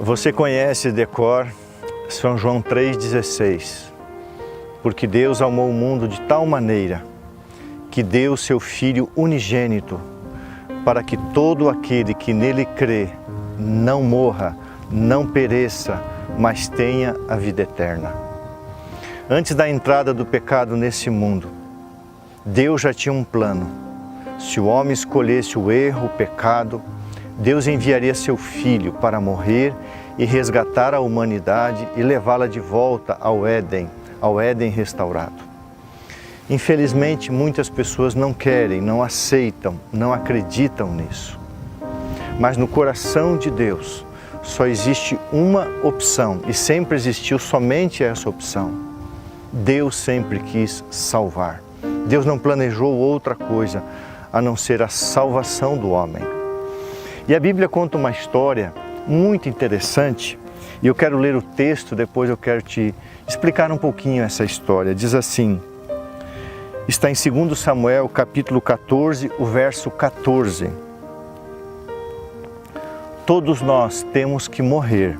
Você conhece de cor São João 3,16. Porque Deus amou o mundo de tal maneira que deu seu Filho unigênito, para que todo aquele que nele crê não morra, não pereça, mas tenha a vida eterna. Antes da entrada do pecado nesse mundo, Deus já tinha um plano. Se o homem escolhesse o erro, o pecado, Deus enviaria seu Filho para morrer e resgatar a humanidade e levá-la de volta ao Éden restaurado. Infelizmente, muitas pessoas não querem, não aceitam, não acreditam nisso. Mas no coração de Deus só existe uma opção e sempre existiu somente essa opção. Deus sempre quis salvar. Deus não planejou outra coisa a não ser a salvação do homem. E a Bíblia conta uma história muito interessante, e eu quero ler o texto, depois eu quero te explicar um pouquinho essa história. Diz assim, está em 2 Samuel, capítulo 14, o verso 14. Todos nós temos que morrer.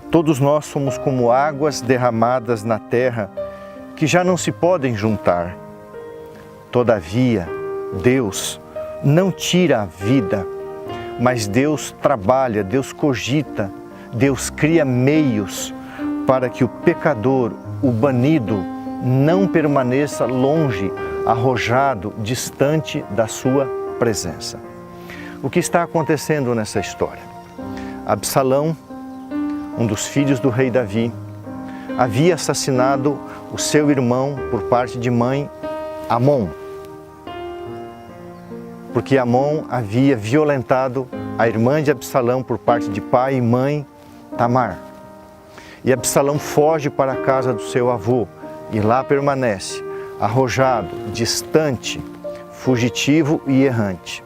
Todos nós somos como águas derramadas na terra, que já não se podem juntar. Todavia, Deus não tira a vida, mas Deus trabalha, Deus cogita, Deus cria meios para que o pecador, o banido, não permaneça longe, arrojado, distante da sua presença. O que está acontecendo nessa história? Absalão, um dos filhos do rei Davi, havia assassinado o seu irmão por parte de mãe, Amon, porque Amon havia violentado a irmã de Absalão por parte de pai e mãe, Tamar. E Absalão foge para a casa do seu avô e lá permanece, arrojado, distante, fugitivo e errante.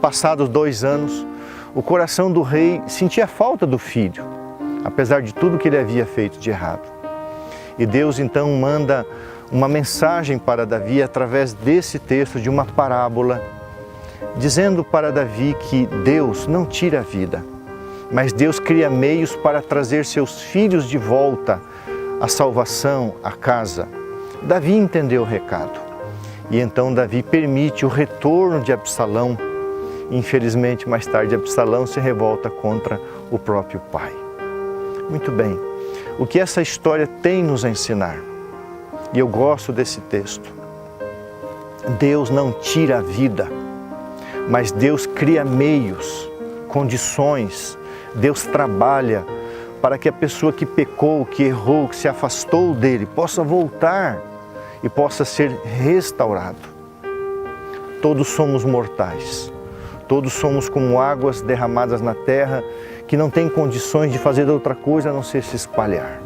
Passados 2 anos, o coração do rei sentia falta do filho, apesar de tudo que ele havia feito de errado. E Deus então manda uma mensagem para Davi através desse texto de uma parábola, dizendo para Davi que Deus não tira a vida, mas Deus cria meios para trazer seus filhos de volta à salvação, à casa. Davi entendeu o recado e então Davi permite o retorno de Absalão. Infelizmente, mais tarde, Absalão se revolta contra o próprio pai. Muito bem, o que essa história tem nos a ensinar? E eu gosto desse texto. Deus não tira a vida, mas Deus cria meios, condições, Deus trabalha para que a pessoa que pecou, que errou, que se afastou dele, possa voltar e possa ser restaurado. Todos somos mortais, todos somos como águas derramadas na terra, que não têm condições de fazer outra coisa a não ser se espalhar.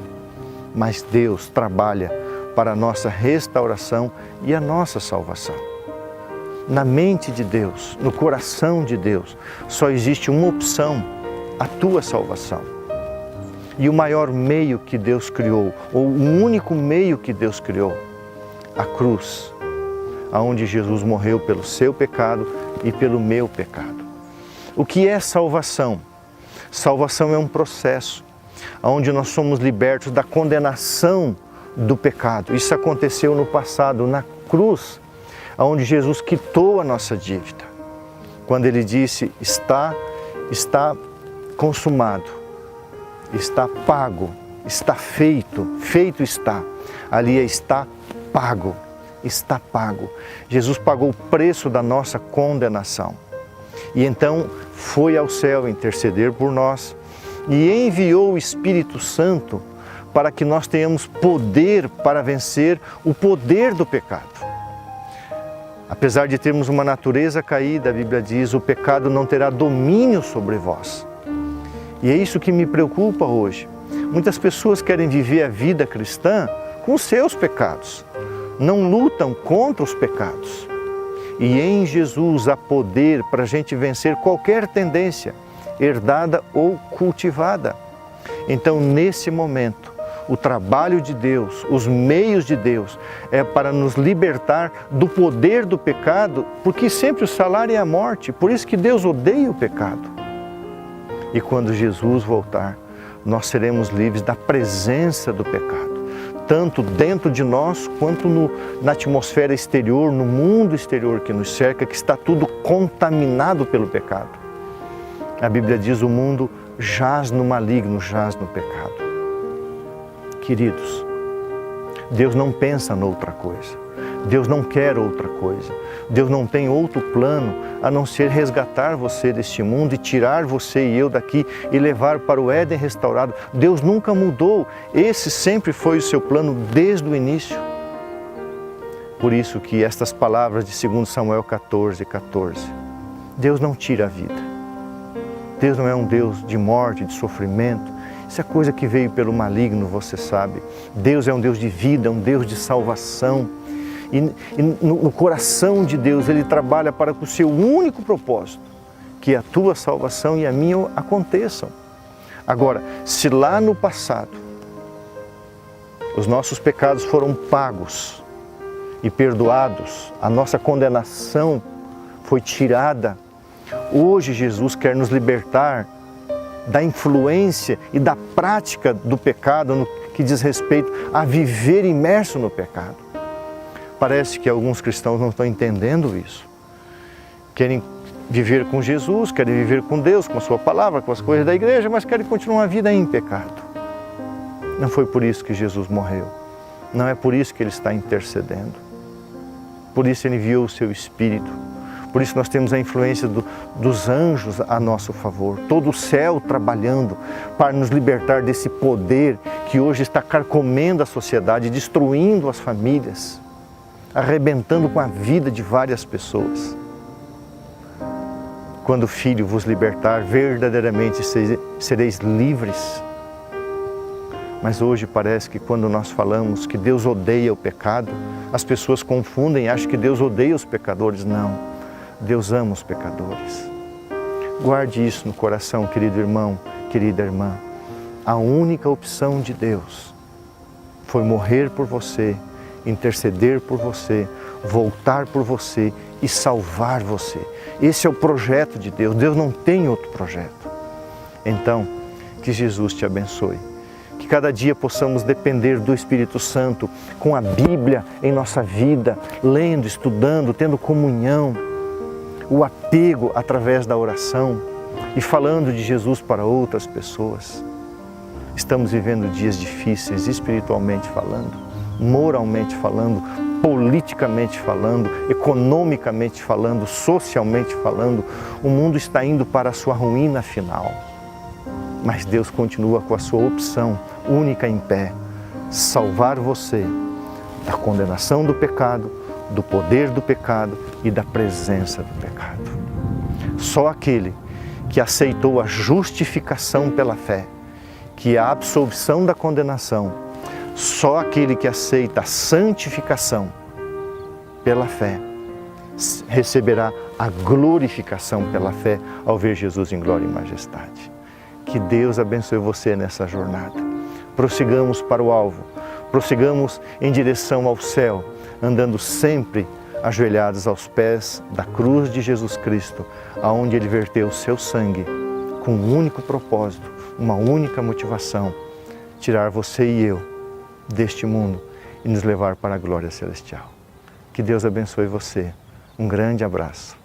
Mas Deus trabalha para a nossa restauração e a nossa salvação. Na mente de Deus, no coração de Deus, só existe uma opção, a tua salvação. E o maior meio que Deus criou, ou o único meio que Deus criou, a cruz, aonde Jesus morreu pelo seu pecado e pelo meu pecado. O que é salvação? Salvação é um processo, onde nós somos libertos da condenação do pecado. Isso aconteceu no passado, na cruz, onde Jesus quitou a nossa dívida. Quando Ele disse, está consumado, está pago, está feito, feito está. Ali está pago, está pago. Jesus pagou o preço da nossa condenação. E então foi ao céu interceder por nós e enviou o Espírito Santo para que nós tenhamos poder para vencer o poder do pecado. Apesar de termos uma natureza caída, a Bíblia diz, o pecado não terá domínio sobre vós. E é isso que me preocupa hoje. Muitas pessoas querem viver a vida cristã com os seus pecados. Não lutam contra os pecados. E em Jesus há poder para a gente vencer qualquer tendência, herdada ou cultivada. Então, nesse momento, o trabalho de Deus, os meios de Deus, é para nos libertar do poder do pecado, porque sempre o salário é a morte, por isso que Deus odeia o pecado. E quando Jesus voltar, nós seremos livres da presença do pecado, tanto dentro de nós quanto na atmosfera exterior, no mundo exterior que nos cerca, que está tudo contaminado pelo pecado. A Bíblia diz: o mundo jaz no maligno, jaz no pecado. Queridos, Deus não pensa noutra coisa. Deus não quer outra coisa. Deus não tem outro plano a não ser resgatar você deste mundo e tirar você e eu daqui e levar para o Éden restaurado. Deus nunca mudou. Esse sempre foi o seu plano desde o início. Por isso que estas palavras de 2 Samuel 14:14. Deus não tira a vida. Deus não é um Deus de morte, de sofrimento. Isso é coisa que veio pelo maligno, você sabe. Deus é um Deus de vida, um Deus de salvação. E no coração de Deus, Ele trabalha para que o seu único propósito, que a tua salvação e a minha aconteçam. Agora, se lá no passado os nossos pecados foram pagos e perdoados, a nossa condenação foi tirada, hoje Jesus quer nos libertar da influência e da prática do pecado no que diz respeito a viver imerso no pecado. Parece que alguns cristãos não estão entendendo isso. Querem viver com Jesus, querem viver com Deus, com a sua palavra, com as coisas da igreja, mas querem continuar a vida em pecado. Não foi por isso que Jesus morreu. Não é por isso que Ele está intercedendo. Por isso Ele enviou o seu Espírito. Por isso nós temos a influência dos anjos a nosso favor. Todo o céu trabalhando para nos libertar desse poder que hoje está carcomendo a sociedade, destruindo as famílias, arrebentando com a vida de várias pessoas. Quando o Filho vos libertar, verdadeiramente sereis livres. Mas hoje parece que quando nós falamos que Deus odeia o pecado, as pessoas confundem e acham que Deus odeia os pecadores. Não, Deus ama os pecadores. Guarde isso no coração, querido irmão, querida irmã. A única opção de Deus foi morrer por você, interceder por você, voltar por você e salvar você. Esse é o projeto de Deus. Deus não tem outro projeto. Então, que Jesus te abençoe. Que cada dia possamos depender do Espírito Santo, com a Bíblia em nossa vida, lendo, estudando, tendo comunhão, o apego através da oração e falando de Jesus para outras pessoas. Estamos vivendo dias difíceis, espiritualmente falando, moralmente falando, politicamente falando, economicamente falando, socialmente falando. O mundo está indo para a sua ruína final. Mas Deus continua com a sua opção única em pé: salvar você da condenação do pecado, do poder do pecado e da presença do pecado. Só aquele que aceitou a justificação pela fé, que é a absolvição da condenação, só aquele que aceita a santificação pela fé receberá a glorificação pela fé ao ver Jesus em glória e majestade. Que Deus abençoe você nessa jornada. Prossigamos para o alvo, prossigamos em direção ao céu, andando sempre ajoelhados aos pés da cruz de Jesus Cristo, aonde Ele verteu o seu sangue com um único propósito, uma única motivação: tirar você e eu deste mundo e nos levar para a glória celestial. Que Deus abençoe você. Um grande abraço.